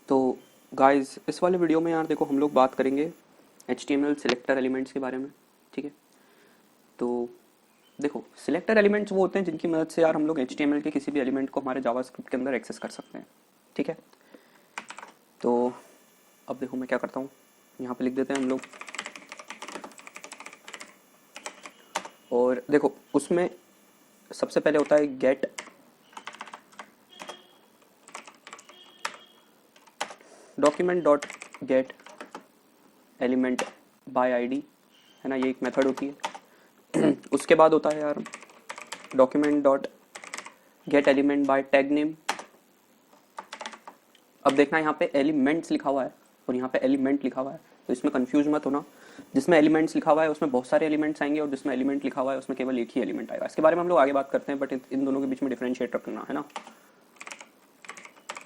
तो गाइस इस वाले वीडियो में यार देखो हम लोग बात करेंगे HTML सिलेक्टर एलिमेंट्स के बारे में। ठीक है, तो देखो सिलेक्टर एलिमेंट्स वो होते हैं जिनकी मदद से यार हम लोग HTML के किसी भी एलिमेंट को हमारे जावास्क्रिप्ट के अंदर एक्सेस कर सकते हैं। ठीक है, तो अब देखो मैं क्या करता हूँ, यहाँ पे लिख देते हैं हम लोग, और देखो उसमें सबसे पहले होता है gate document dot gate element by ID, है ना, ये एक मेथड होती है। उसके बाद होता है यार document dot gate element by tag name. अब देखना यहाँ पे एलिमेंट्स लिखा हुआ है और यहाँ पे एलिमेंट लिखा हुआ है, तो इसमें कंफ्यूज मत होना। जिसमें एलिमेंट्स लिखा हुआ है उसमें बहुत सारे एलिमेंट्स आएंगे और जिसमें एलिमेंट लिखा हुआ है उसमें केवल एक ही एलिमेंट आएगा। इसके बारे में हम लोग आगे बात करते हैं, बट इन दोनों के बीच में डिफरेंशिएट रखना है ना।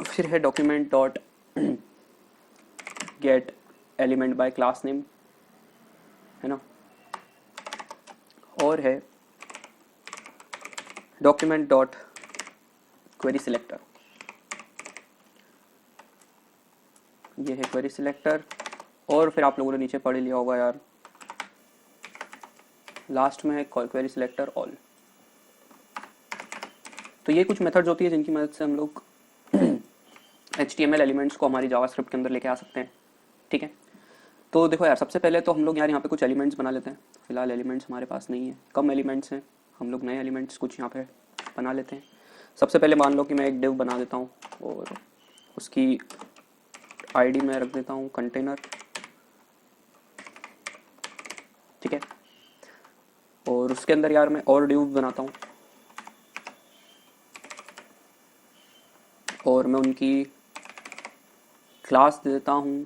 फिर है document dot gate element by class name, है ना, और है डॉक्यूमेंट डॉट क्वेरी सिलेक्टर। ये है क्वेरी सिलेक्टर, और फिर आप लोगों ने नीचे पढ़ लिया होगा यार, लास्ट में है क्वेरी सिलेक्टर ऑल। तो ये कुछ मेथड्स होती है जिनकी मदद से हम लोग HTML एलिमेंट्स को हमारी जावास्क्रिप्ट के अंदर लेके आ सकते हैं। ठीक है, तो देखो यार सबसे पहले तो हम लोग यार यहाँ पे कुछ एलिमेंट्स बना लेते हैं। फिलहाल एलिमेंट्स हमारे पास नहीं है, कम एलिमेंट्स हैं, हम लोग नए एलिमेंट्स कुछ यहाँ पे बना लेते हैं। सबसे पहले मान लो कि मैं एक डिव बना देता हूँ और उसकी आईडी में रख देता हूँ कंटेनर। ठीक है, और उसके अंदर यार मैं और डिव बनाता हूँ और मैं उनकी क्लास दे देता हूँ,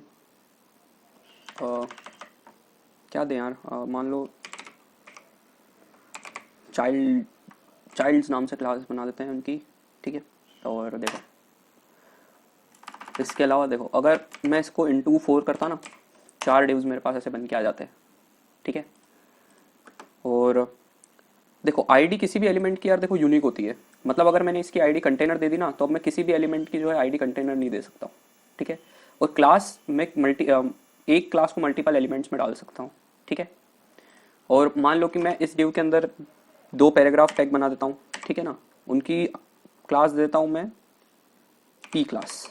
क्या दें यार, मान लो चाइल्ड्स नाम से क्लास बना देते हैं उनकी। ठीक है, और देखो इसके अलावा देखो अगर मैं इसको इंटू 4 करता ना, 4 डिव्स मेरे पास ऐसे बन के आ जाते हैं। ठीक है, और देखो आईडी किसी भी एलिमेंट की यार देखो यूनिक होती है। मतलब अगर मैंने इसकी आईडी कंटेनर दे दी ना, तो अब मैं किसी भी एलिमेंट की जो है आईडी कंटेनर नहीं दे सकता हूँ। ठीक है, और क्लास में एक क्लास को मल्टीपल एलिमेंट्स में डाल सकता हूँ। ठीक है, और मान लो कि मैं इस डिव के अंदर 2 पैराग्राफ टैग बना देता हूँ। ठीक है ना, उनकी क्लास देता हूँ मैं पी क्लास।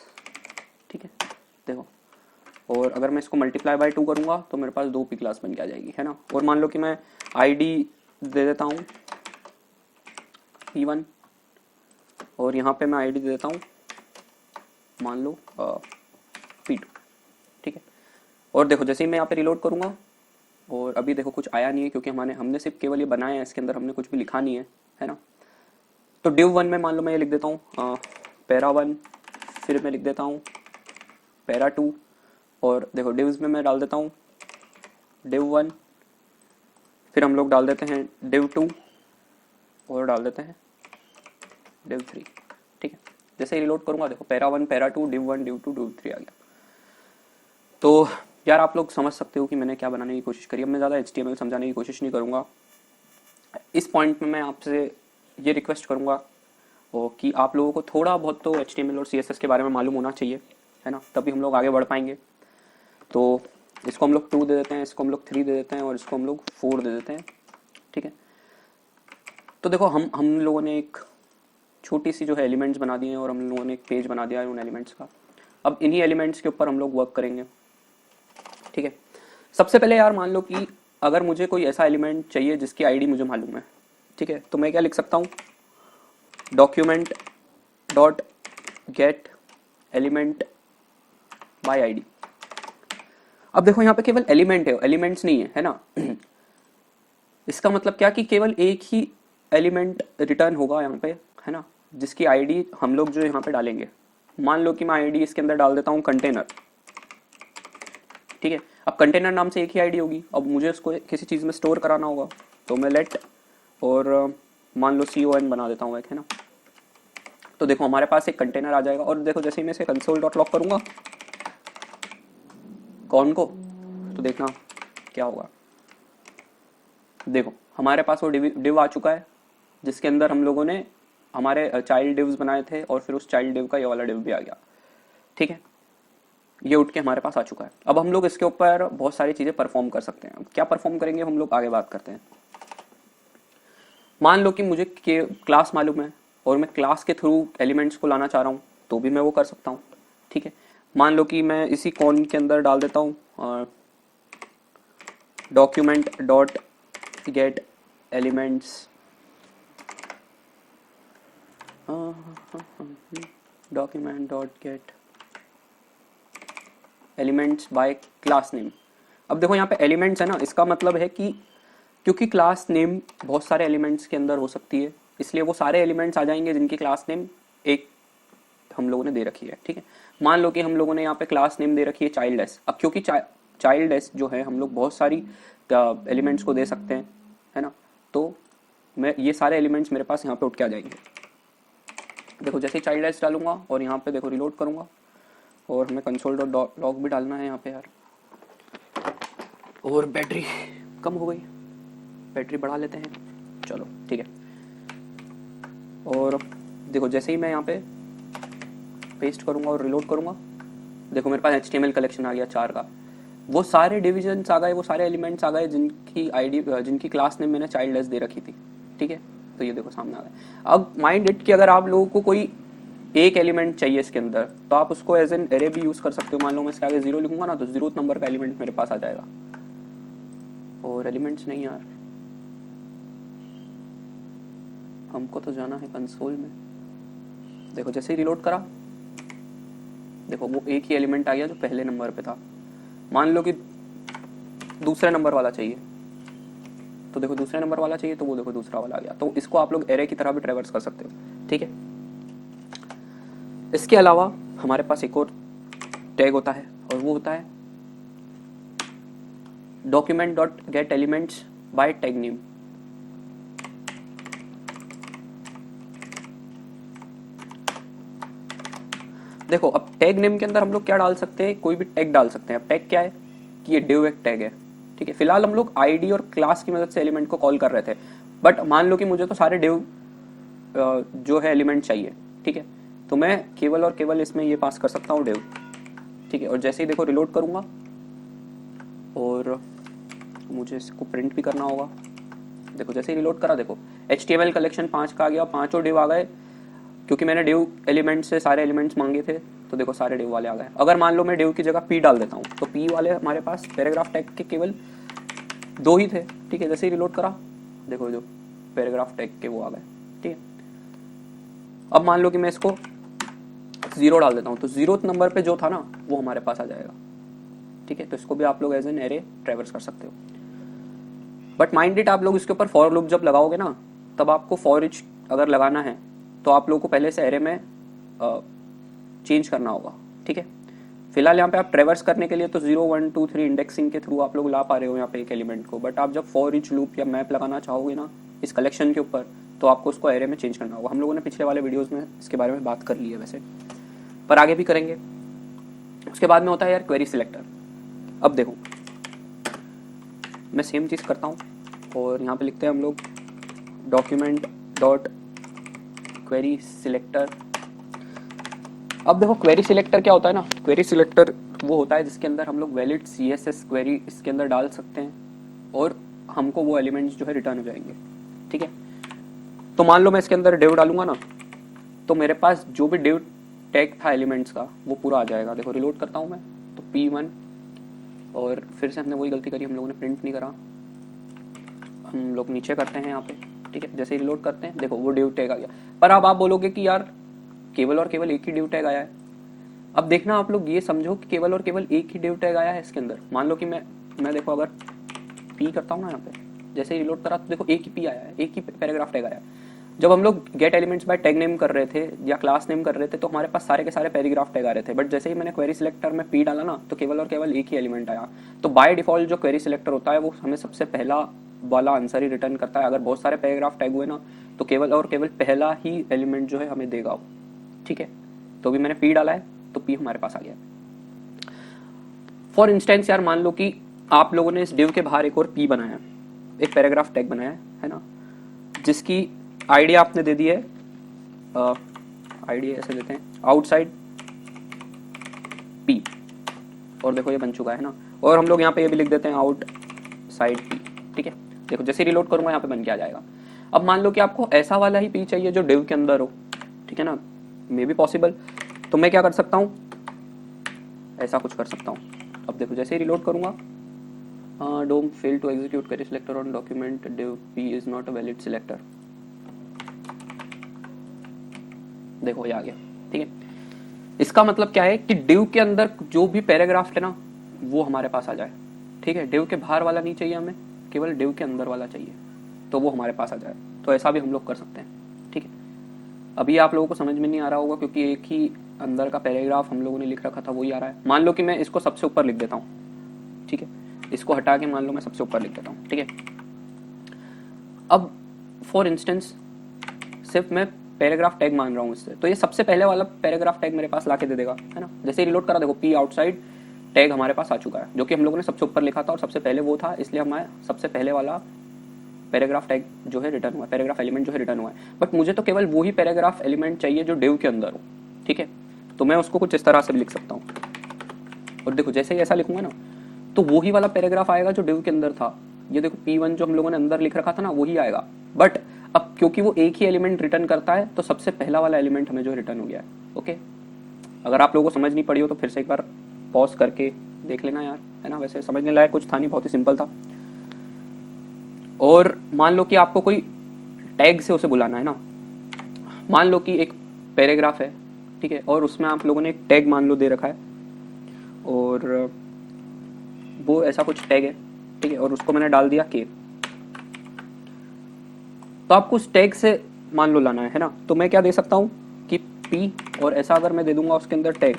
ठीक है, देखो, और अगर मैं इसको मल्टीप्लाई बाय 2 करूँगा तो मेरे पास 2 पी क्लास बन के आ जाएगी, है ना। और मान लो कि मैं आईडी दे देता हूँ P1 और यहाँ पे मैं आईडी दे देता हूँ मान लो P2। ठीक है, और देखो जैसे ही मैं यहाँ पे रिलोड करूँगा, और अभी देखो कुछ आया नहीं है क्योंकि हमने सिर्फ केवल ये बनाया है, इसके अंदर हमने कुछ भी लिखा नहीं है ना। तो div 1 में मान लो मैं ये लिख देता हूँ पैरा 1, फिर मैं लिख देता हूँ पैरा 2, और देखो divs में मैं डाल देता हूँ div 1, फिर हम लोग डाल देते हैं div 2 और डाल देते हैं div 3। ठीक है, जैसे ही रिलोड करूँगा देखो para 1 para 2 div 1 div 2 div 3 आ गया। तो यार आप लोग समझ सकते हो कि मैंने क्या बनाने की कोशिश करी। अब मैं ज़्यादा HTML समझाने की कोशिश नहीं करूँगा। इस पॉइंट में मैं आपसे ये रिक्वेस्ट करूँगा कि आप लोगों को थोड़ा बहुत तो HTML और CSS के बारे में मालूम होना चाहिए, है ना, तभी हम लोग आगे बढ़ पाएंगे। तो इसको हम लोग 2 दे देते हैं, इसको हम लोग 3 दे देते हैं और इसको हम लोग 4 दे देते हैं। ठीक है, तो देखो हम लोगों ने एक छोटी सी जो है एलिमेंट्स बना दिए हैं और हम लोगों ने एक पेज बना दिया है उन एलिमेंट्स का। अब इन्हीं एलिमेंट्स के ऊपर हम लोग वर्क करेंगे। ठीक है, सबसे पहले यार मान लो कि अगर मुझे कोई ऐसा एलिमेंट चाहिए जिसकी आईडी मुझे मालूम है। ठीक है, तो मैं क्या लिख सकता हूँ, document dot gate element by ID. अब देखो यहाँ पे केवल एलिमेंट है, एलिमेंट्स नहीं है ना। इसका मतलब क्या कि केवल एक ही एलिमेंट रिटर्न होगा यहाँ पे, है ना, जिसकी आईडी हम लोग जो यहाँ पे डालेंगे। मान लो कि मैं आईडी इसके अंदर डाल देता हूँ कंटेनर। ठीक है, अब कंटेनर नाम से एक ही आईडी होगी। अब मुझे उसको किसी चीज़ में स्टोर कराना होगा, तो मैं लेट और मान लो CON बना देता हूँ एक, है ना। तो देखो हमारे पास एक कंटेनर आ जाएगा, और देखो जैसे ही मैं इसे कंसोल डॉट लॉग करूँगा कौन को, तो देखना क्या होगा। देखो हमारे पास वो डिव आ चुका है जिसके अंदर हम लोगों ने हमारे चाइल्ड डिव्स बनाए थे, और फिर उस चाइल्ड डिव का ये वाला डिव भी आ गया। ठीक है, ये उठ के हमारे पास आ चुका है। अब हम लोग इसके ऊपर बहुत सारी चीज़ें परफॉर्म कर सकते हैं। अब क्या परफॉर्म करेंगे हम लोग आगे बात करते हैं। मान लो कि मुझे क्लास मालूम है और मैं क्लास के थ्रू एलिमेंट्स को लाना चाह रहा हूँ, तो भी मैं वो कर सकता हूँ। ठीक है, मान लो कि मैं इसी कॉन के अंदर डाल देता हूँ document dot gate elements, document dot gate elements bye class name. अब देखो यहाँ पे एलिमेंट्स है ना, इसका मतलब है कि क्योंकि क्लास नेम बहुत सारे एलिमेंट्स के अंदर हो सकती है, इसलिए वो सारे एलिमेंट्स आ जाएंगे जिनकी क्लास नेम एक हम लोगों ने दे रखी है। ठीक है, मान लो कि हम लोगों ने यहाँ पे क्लास नेम दे रखी है चाइल्ड एस। अब क्योंकि चाइल्ड एस जो है हम लोग बहुत सारी एलिमेंट्स को दे सकते हैं, है ना, तो मैं ये सारे एलिमेंट्स मेरे पास यहाँ पे उठ के आ जाएंगे। देखो जैसे ही चाइल्ड एस डालूंगा और यहाँ पे देखो रिलोड करूंगा, और हमें कंसोल डॉट लॉग भी डालना है यहाँ पे यार। और बैटरी कम हो गई, बैटरी बढ़ा लेते हैं, चलो ठीक है। और देखो जैसे ही मैं यहाँ पे पेस्ट करूंगा और रिलोड करूंगा, देखो मेरे पास HTML कलेक्शन आ गया 4 का। वो सारे डिविजन्स आ गए, वो सारे एलिमेंट्स आ गए जिनकी आईडी जिनकी क्लास नेम मैंने चाइल्ड एस दे रखी थी। ठीक है, तो ये देखो सामने आ गया। अब माइंड इट कि अगर आप लोगों को कोई एक एलिमेंट चाहिए इसके अंदर, तो आप उसको एज एन एरे भी यूज कर सकते हो। मान लो मैं इसके आगे 0 लिखूंगा ना, तो 0th नंबर का एलिमेंट मेरे पास आ जाएगा। और एलिमेंट्स नहीं यार, हमको तो जाना है कंसोल में। देखो जैसे ही रिलोड करा, देखो वो एक ही एलिमेंट आ गया जो पहले नंबर पे था। मान लो कि दूसरे नंबर वाला चाहिए, तो देखो दूसरे नंबर वाला चाहिए, तो वो देखो दूसरा वाला आ गया। तो इसको आप लोग एरे की तरह भी ट्रेवर्स कर सकते हो। ठीक है, इसके अलावा हमारे पास एक और टैग होता है, और वो होता है document dot gate elements bye tag name. देखो अब टैग नेम के अंदर हम लोग क्या डाल सकते हैं, कोई भी टैग डाल सकते हैं। अब टैग क्या है कि ये div एक टैग है। ठीक है, फिलहाल हम लोग आईडी और क्लास की मदद से एलिमेंट को कॉल कर रहे थे, बट मान लो कि मुझे तो सारे div जो है एलिमेंट चाहिए। ठीक है, तो मैं केवल और केवल इसमें ये पास कर सकता हूँ div। ठीक है, और जैसे ही देखो रिलोड करूंगा, और मुझे इसको प्रिंट भी करना होगा। देखो जैसे ही रिलोड करा, देखो HTML कलेक्शन 5 का आ गया, 5 और div आ गए, क्योंकि मैंने div एलिमेंट से सारे एलिमेंट्स मांगे थे, तो देखो सारे div वाले आ गए। अगर मान लो मैं div की जगह p डाल देता हूँ, तो p वाले हमारे पास पैराग्राफ टैग के केवल 2 ही थे। ठीक है, जैसे ही रिलोड करा, देखो जो पैराग्राफ टैग के वो आ गए। ठीक है, अब मान लो कि मैं इसको 0 डाल देता हूँ, तो 0th नंबर पे जो था ना वो हमारे पास आ जाएगा। ठीक है, तो इसको भी आप लोग एज एन एरे ट्रेवर्स कर सकते हो। बट माइंड इट, आप लोग इसके ऊपर फॉर लूप जब लगाओगे ना, तब आपको फॉर इच अगर लगाना है तो आप लोगों को पहले से एरे में चेंज करना होगा। ठीक है, फिलहाल यहाँ पे आप ट्रेवर्स करने के लिए तो 0 1 2 3 इंडेक्सिंग के थ्रू आप लोग ला पा रहे हो यहाँ पे एक एलिमेंट को, बट आप जब फॉर इच लूप या मैप लगाना चाहोगे ना इस कलेक्शन के ऊपर, तो आपको उसको एरे में चेंज करना होगा। हम लोगों ने पिछले वाले वीडियोज़ में इसके बारे में बात कर ली है वैसे, पर आगे भी करेंगे। उसके बाद में होता है यार क्वेरी सिलेक्टर। अब देखो मैं सेम चीज़ करता हूँ, और यहाँ पे लिखते हैं हम लोग डॉक्यूमेंट डॉट क्वेरी सिलेक्टर। अब देखो क्वेरी सिलेक्टर क्या होता है ना, क्वेरी सिलेक्टर वो होता है जिसके अंदर हम लोग वैलिड CSS क्वेरी इसके अंदर डाल सकते हैं, और हमको वो एलिमेंट्स जो है रिटर्न हो जाएंगे। ठीक है, तो मान लो मैं इसके अंदर div डालूंगा ना, तो मेरे पास जो भी div टैग था एलिमेंट्स का वो पूरा आ जाएगा। देखो रिलोड करता हूँ मैं, तो P1, और फिर से हमने वही गलती करी, हम लोगों ने प्रिंट नहीं करा, हम लोग नीचे करते हैं यहाँ पे। ठीक है, जैसे ही रिलोड करते हैं, देखो वो div टैग आ गया। पर अब आप बोलोगे कि यार केवल और केवल एक ही div टैग आया है। अब देखना आप लोग ये समझो कि केवल और केवल एक ही div टैग आया है इसके अंदर। मान लो कि मैं देखो अगर p करता हूँ ना यहाँ पे, जैसे ही रिलोड करा, तो देखो एक ही p आया है, एक ही पैराग्राफ टैग आया है। जब हम लोग gate elements bye tag name कर रहे थे या क्लास नेम कर रहे थे, तो हमारे पास सारे के सारे पैराग्राफ टैग आ रहे थे, बट जैसे ही मैंने क्वेरी सिलेक्टर में p डाला ना, तो केवल और केवल एक ही एलिमेंट आया। तो बाय डिफॉल्ट जो क्वेरी सिलेक्टर होता है वो हमें सबसे पहला वाला आंसर ही रिटर्न करता है। अगर बहुत सारे पैराग्राफ टैग हुए ना, तो केवल और केवल पहला ही एलिमेंट जो है हमें देगा वो। ठीक है, तो भी मैंने p डाला है, तो p हमारे पास आ गया। फॉर इंस्टेंस यार मान लो कि आप लोगों ने इस div के बाहर एक और p बनाया, एक पैराग्राफ टैग बनाया है ना, जिसकी आईडी आपने दे दी है, आईडी ऐसे देते हैं आउटसाइड p। और देखो ये बन चुका है ना। और हम लोग यहाँ पे ये भी लिख देते हैं आउट साइड पी, ठीक है। देखो जैसे रिलोड करूंगा यहाँ पे बन के आ जाएगा। अब मान लो कि आपको ऐसा वाला ही पी चाहिए जो डिव के अंदर हो, ठीक है ना, मे बी पॉसिबल। तो मैं क्या कर सकता हूँ, ऐसा कुछ कर सकता हूँ। अब देखो जैसे ही रिलोड करूंगा, DOM fail to execute query selector on document div p is not a valid selector. देखो ये आ गया, ठीक है। इसका मतलब क्या है कि डिव के अंदर जो भी पैराग्राफ है ना वो हमारे पास आ जाए, ठीक है। डिव के बाहर वाला नहीं चाहिए हमें, केवल डिव के अंदर वाला चाहिए, तो वो हमारे पास आ जाए। तो ऐसा भी हम लोग कर सकते हैं, ठीक है। अभी आप लोगों को समझ में नहीं आ रहा होगा क्योंकि एक ही अंदर का पैराग्राफ हम लोगों ने लिख रखा था, वही आ रहा है। मान लो कि मैं इसको सबसे ऊपर लिख देता हूँ, ठीक है, इसको हटा के मान लो मैं सबसे ऊपर लिख देता हूँ, ठीक है। अब फॉर इंस्टेंस सिर्फ मैं पैराग्राफ टैग मान रहा हूँ इससे, तो ये सबसे पहले वाला पैराग्राफ टैग मेरे पास ला के दे देगा, है ना। जैसे रिलोड करा, देखो पी आउटसाइड टैग हमारे पास आ चुका है, जो कि हम लोगों ने सबसे ऊपर लिखा था और सबसे पहले वो था, इसलिए हमारे सबसे पहले वाला पैराग्राफ टैग जो है रिटर्न हुआ है, पैराग्राफ एलिमेंट जो है रिटर्न हुआ है। बट मुझे तो केवल वही पैराग्राफ एलिमेंट चाहिए जो डिव के अंदर हो, ठीक है। तो मैं उसको कुछ इस तरह से भी लिख सकता हूँ, और देखो जैसे ही ऐसा लिखूंगा ना तो वही वाला पैराग्राफ आएगा जो डिव के अंदर था। ये देखो P1 जो हम लोगों ने अंदर लिख रखा था ना वही आएगा। बट अब क्योंकि वो एक ही एलिमेंट रिटर्न करता है तो सबसे पहला वाला एलिमेंट हमें जो रिटर्न हो गया है, ओके। अगर आप लोगों को समझ नहीं पड़ी हो तो फिर से एक बार पॉज करके देख लेना यार, है ना। वैसे समझने लायक कुछ था नहीं, बहुत ही सिंपल था। और मान लो कि आपको कोई टैग से उसे बुलाना है ना, मान लो कि एक पैराग्राफ है, ठीक है, और उसमें आप लोगों ने एक टैग मान लो दे रखा है, और वो ऐसा कुछ टैग है, ठीक है, और उसको मैंने डाल दिया के। तो आपको उस टैग से मान लो लाना है ना। तो मैं क्या दे सकता हूँ कि पी, और ऐसा अगर मैं दे दूंगा उसके अंदर टैग,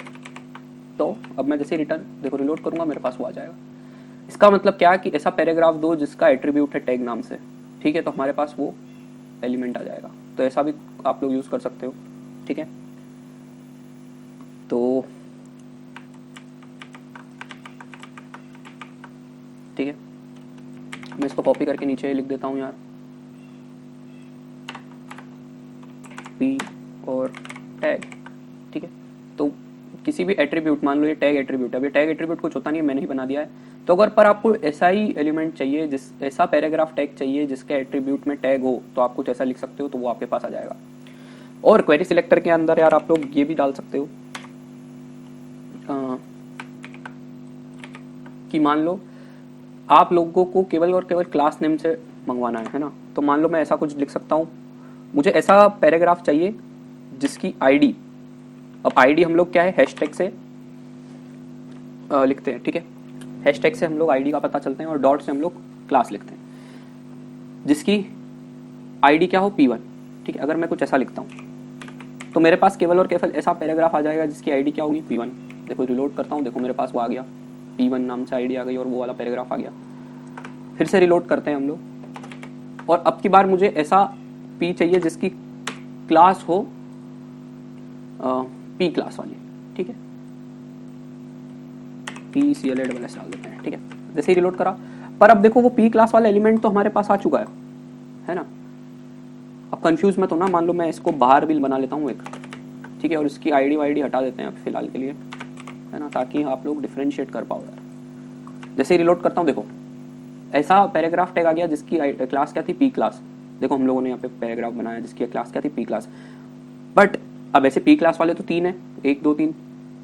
तो अब मैं जैसे रिटर्न देखो रिलोड करूंगा मेरे पास वो आ जाएगा। इसका मतलब क्या है कि ऐसा पैराग्राफ दो जिसका एट्रीब्यूट है टैग नाम से, ठीक है, तो हमारे पास वो एलिमेंट आ जाएगा। तो ऐसा भी आप लोग यूज कर सकते हो, ठीक है। तो ठीक है, मैं इसको कॉपी करके नीचे लिख देता हूँ यार, पी और टैग, ठीक है। तो किसी भी एट्रीब्यूट, मान लो ये टैग एट्रीब्यूट है, अभी टैग एट्रीब्यूट कुछ होता नहीं है, मैंने ही बना दिया है। तो अगर पर आपको ऐसा ही एलिमेंट चाहिए, जिस ऐसा पैराग्राफ टैग चाहिए जिसके एट्रीब्यूट में टैग हो, तो आप कुछ ऐसा लिख सकते हो, तो वो आपके पास आ जाएगा। और क्वेरी सिलेक्टर के अंदर यार आप लोग ये भी डाल सकते हो कि मान लो आप लोगों को केवल और केवल क्लास नेम से मंगवाना है ना। तो मान लो मैं ऐसा कुछ लिख सकता हूँ, मुझे ऐसा पैराग्राफ चाहिए जिसकी आईडी, अब आईडी हम लोग क्या है हैशटैग से लिखते हैं, ठीक है। हैशटैग से हम लोग आईडी का पता चलते हैं और डॉट से हम लोग क्लास लिखते हैं, जिसकी आईडी क्या हो P1, ठीक है। अगर मैं कुछ ऐसा लिखता हूँ तो मेरे पास केवल और केवल ऐसा पैराग्राफ आ जाएगा जिसकी आईडी क्या होगी P1। देखो रिलोड करता हूँ, देखो मेरे पास वो आ गया, P1 नाम से आईडी आ गई और वो वाला पैराग्राफ आ गया। फिर से रिलोड करते हैं हम लोग, और अब की बार मुझे ऐसा P चाहिए जिसकी क्लास हो P क्लास वाली, ठीक है। PCLASS डाल देते हैं, ठीक है। जैसे ही रिलोड करा, पर अब देखो वो P क्लास वाला एलिमेंट तो हमारे पास आ चुका है ना। अब कंफ्यूज मत होना, मान लो मैं इसको बाहर भी बना लेता हूँ एक, ठीक है, और इसकी आईडी वाईडी हटा देते हैं फिलहाल के लिए, है ना, ताकि आप लोग डिफरेंशिएट कर पाओ यार। जैसे ही रिलोड करता हूँ देखो ऐसा पैराग्राफ टैग आ गया जिसकी क्लास क्या थी P क्लास। देखो हम लोगों ने यहाँ पे पैराग्राफ बनाया जिसकी क्लास क्या थी P क्लास। बट अब ऐसे P क्लास वाले तो 3 है, 1 2 3,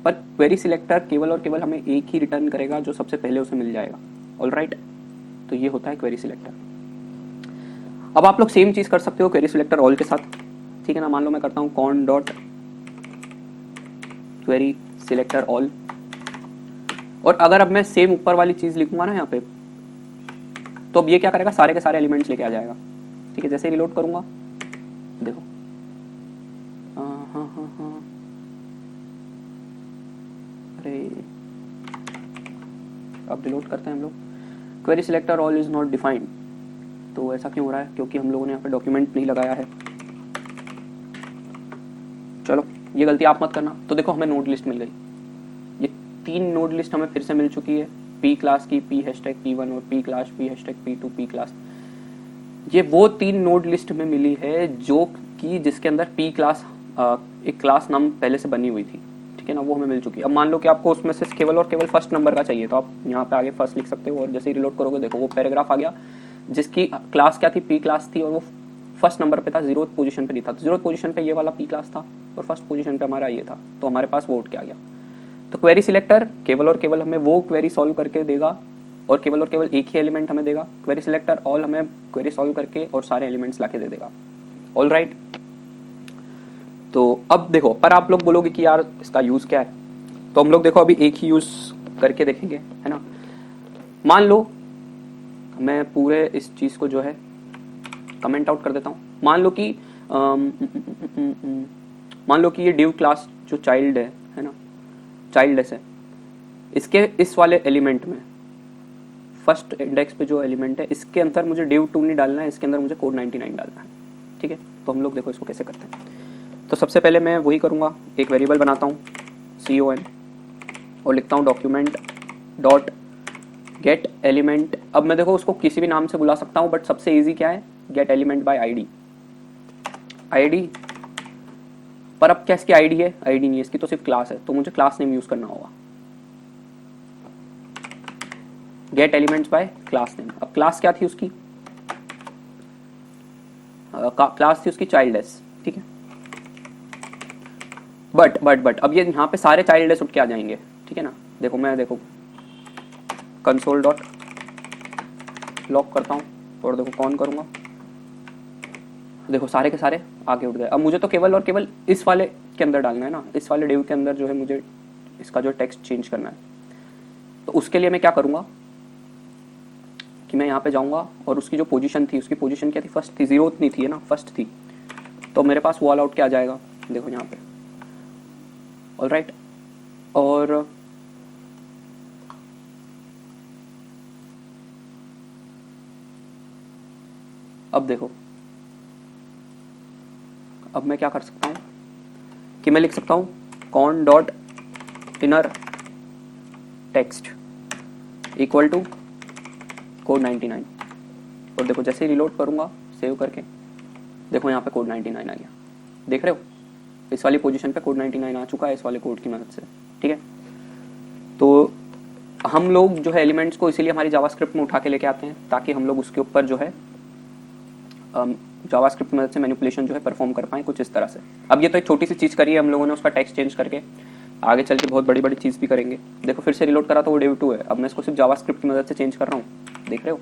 पर क्वेरी सिलेक्टर केवल और केवल हमें एक ही रिटर्न करेगा जो सबसे पहले उसे मिल जाएगा। ऑलराइट, तो ये होता है क्वेरी सिलेक्टर। अब आप लोग सेम चीज कर सकते हो क्वेरी सिलेक्टर ऑल के साथ, ठीक है ना। मान लो मैं करता हूँ con dot query selector all, और अगर अब मैं सेम ऊपर वाली चीज लिखूंगा ना यहाँ पे, तो अब ये क्या करेगा, सारे के सारे एलिमेंट्स लेके आ जाएगा, ठीक है। जैसे रिलोड करूंगा देखो, हाँ, अरे अब रिलोड करते हैं हम लोग, query selector all is not defined. तो ऐसा क्यों हो रहा है, क्योंकि हम लोगों ने यहाँ पे डॉक्यूमेंट नहीं लगाया है। चलो ये गलती आप मत करना। तो देखो हमें नोड लिस्ट मिल गई, ये 3 नोड लिस्ट हमें फिर से मिल चुकी है, P क्लास की, P हैशटैग P1 और P class P hashtag P2 P class. ये वो 3 नोड लिस्ट में मिली है जो कि जिसके अंदर P क्लास एक क्लास नाम पहले से बनी हुई थी, ठीक ठीक है ना, वो हमें मिल चुकी है। अब मान लो कि आपको उसमें से केवल और केवल फर्स्ट नंबर का चाहिए, तो आप यहाँ पे आगे फर्स्ट लिख सकते हो और जैसे ही रिलोड करोगे देखो वो पैराग्राफ आ गया जिसकी क्लास क्या थी, पी क्लास थी, और वो फर्स्ट नंबर पे था, 0th पोजीशन पे नहीं था। तो 0th पोजीशन पे ये वाला पी क्लास था और फर्स्ट पोजीशन पे हमारा ये था, तो हमारे पास वो उठ के आ गया। तो क्वेरी सिलेक्टर केवल और केवल हमें वो क्वेरी सॉल्व करके देगा और केवल एक ही एलिमेंट हमें देगा। क्वेरी सिलेक्टर ऑल हमें क्वेरी सॉल्व करके और सारे एलिमेंट्स लाके दे देगा। All right. तो अब देखो, पर आप लोग बोलोगे कि यार इसका यूज क्या है, तो हम लोग देखो अभी एक ही यूज करके देखेंगे, है ना। मान लो मैं पूरे इस चीज को जो है कमेंट आउट कर देता हूँ। मान लो कि ये डिव क्लास जो चाइल्ड है ना, चाइल्डलेस है, इसके इस वाले एलिमेंट में फर्स्ट इंडेक्स पे जो एलिमेंट है इसके अंदर मुझे div 2 नहीं डालना है, इसके अंदर मुझे कोड 99 डालना है। ठीक है, तो हम लोग देखो इसको कैसे करते हैं। तो सबसे पहले मैं वही करूँगा, एक वेरिएबल बनाता हूँ con और लिखता हूँ डॉक्यूमेंट डॉट गेट एलिमेंट। अब मैं देखो उसको किसी भी नाम से बुला सकता हूँ, बट सबसे ईजी क्या है, गेट एलिमेंट बाय आईडी। पर अब क्या इसकी आईडी है, आईडी नहीं है इसकी, तो सिर्फ क्लास है, तो मुझे क्लास नेम यूज करना होगा। Gate elements bye class name. अब क्लास क्या थी उसकी, क्लास थी उसकी चाइल्डलेस। ठीक है, बट अब ये यहाँ पे सारे चाइल्डलेस उठ के आ जाएंगे। ठीक है ना, देखो मैं देखो कंसोल डॉट लॉक करता हूँ और देखो कौन करूँगा, देखो सारे के सारे आगे उठ गए। अब मुझे तो केवल और केवल इस वाले के अंदर डालना है ना, इस वाले डिव के अंदर जो है मुझे इसका जो टेक्स्ट चेंज करना है। तो उसके लिए मैं क्या करूँगा कि मैं यहाँ पे जाऊँगा और उसकी जो पोजीशन थी, उसकी पोजीशन क्या थी, फर्स्ट थी, 0th नहीं थी, है ना, फर्स्ट थी, तो मेरे पास वो ऑल आउट के आ जाएगा, देखो यहाँ पे। All right. और अब देखो, अब मैं क्या कर सकता हूँ कि मैं लिख सकता हूँ con dot inner text equal to code 99। और देखो जैसे ही रिलोड करूँगा सेव करके, देखो यहाँ पे कोड 99 आ गया, देख रहे हो, इस वाली पोजीशन पे कोड 99 आ चुका है इस वाले कोड की मदद से। ठीक है, तो हम लोग जो है एलिमेंट्स को इसीलिए हमारी जावास्क्रिप्ट में उठा के लेके आते हैं ताकि हम लोग उसके ऊपर जो है जावास्क्रिप्ट की मदद से मैनिपुलेशन जो है परफॉर्म कर पाएँ कुछ इस तरह से। अब ये तो एक छोटी सी चीज़ करी है हम लोगों ने, उसका टेक्स्ट चेंज करके, आगे चल के बहुत बड़ी बड़ी चीज़ भी करेंगे। देखो फिर से रिलोड करा तो वो div 2 है, अब मैं इसको सिर्फ जावास्क्रिप्ट की मदद से चेंज कर रहा हूँ, देख रहे हो।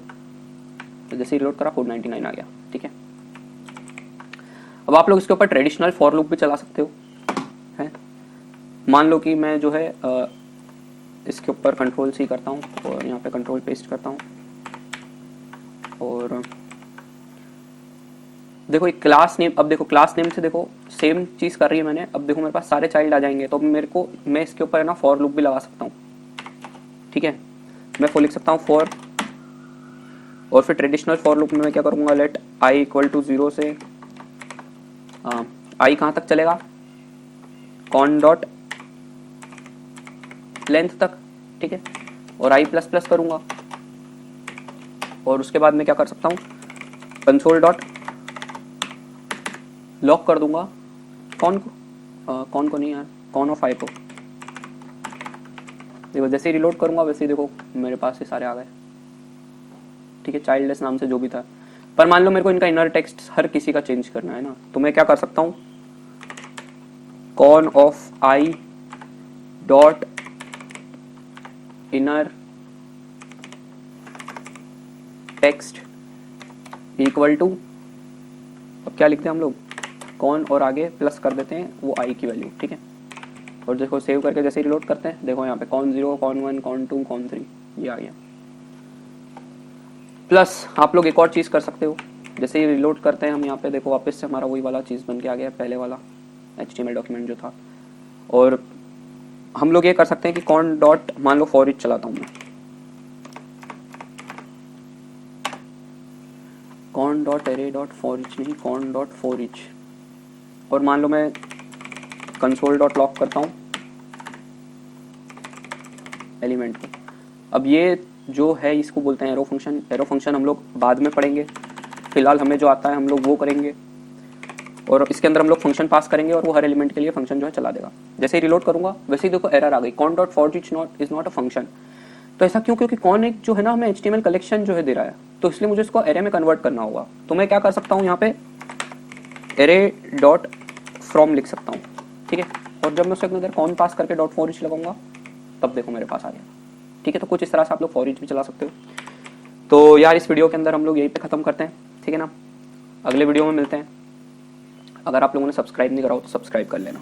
तो जैसे ही रिलोड करा कोड 99 आ गया। ठीक है, अब आप लोग इसके ऊपर ट्रेडिशनल फॉर लूप भी चला सकते हो, है। मान लो कि मैं जो है इसके ऊपर कंट्रोल सी करता हूँ और यहाँ पे कंट्रोल पेस्ट करता हूँ और देखो एक क्लास नेम, अब देखो क्लास नेम से देखो सेम चीज़ कर रही है मैंने। अब देखो मेरे पास सारे चाइल्ड आ जाएंगे, तो मेरे को मैं इसके ऊपर है ना फॉर लूप भी लगा सकता हूँ। ठीक है, मैं लिख सकता हूँ फॉर, और फिर ट्रेडिशनल फॉर लूप में मैं क्या करूँगा, लेट आई इक्वल टू 0 से आई कहाँ तक चलेगा, कॉन डॉट लेंथ तक। ठीक है, और आई प्लस प्लस करूँगा और उसके बाद मैं क्या कर सकता हूँ, कंसोल डॉट लॉक कर दूंगा कौन को नहीं यार, कौन ऑफ आई को। देखो जैसे ही रिलोड करूंगा वैसे ही देखो मेरे पास ये सारे आ गए। ठीक है, चाइल्डलेस नाम से जो भी था। पर मान लो मेरे को इनका इनर टेक्स्ट हर किसी का चेंज करना है ना, तो मैं क्या कर सकता हूँ, con of I dot inner text equal to, अब क्या लिखते हैं हम लोग, कौन और आगे प्लस कर देते हैं वो आई की वैल्यू। ठीक है, और देखो सेव करके जैसे रिलोड करते हैं, देखो यहाँ पे कौन 0, कौन 1, कौन 2, कौन 3 ये आ गया। प्लस आप लोग एक और चीज़ कर सकते हो, जैसे ही रिलोड करते हैं हम यहाँ पे देखो वापस से हमारा वही वाला चीज़ बन के आ गया, पहले वाला HTML डॉक्यूमेंट जो था। और हम लोग ये कर सकते हैं कि कौन डॉट, मान लो फॉर ईच चलाता हूँ मैं, कौन dot array dot for each नहीं, कौन डॉट फॉर ईच, और मान लो मैं कंसोल डॉट लॉक करता हूँ एलिमेंट को। अब ये जो है इसको बोलते हैं एरो फंक्शन। एरो फंक्शन हम लोग बाद में पढ़ेंगे, फिलहाल हमें जो आता है हम लोग वो करेंगे। और इसके अंदर हम लोग फंक्शन पास करेंगे और वो हर एलिमेंट के लिए फंक्शन जो है चला देगा। जैसे ही रिलोड करूंगा वैसे ही देखो एरर आ गई, cone dot for is not a function. तो ऐसा क्यों? क्योंकि कॉन एक जो है ना हमें HTML कलेक्शन जो है दे रहा है, तो इसलिए मुझे इसको एरे में कन्वर्ट करना होगा। तो मैं क्या कर सकता हूँ, यहाँ पे एरे डॉट फ्रॉम लिख सकता हूँ, ठीक है। और जब मैं उसके अंदर कॉन पास करके डॉट फॉर ईच लगाऊंगा तब देखो मेरे पास आ गया, ठीक है। तो कुछ इस तरह से आप लोग फॉर ईच भी चला सकते हो। तो यार इस वीडियो के अंदर हम लोग यहीं पे ख़त्म करते हैं, ठीक है ना। अगले वीडियो में मिलते हैं। अगर आप लोगों ने सब्सक्राइब नहीं करा हो तो सब्सक्राइब कर लेना।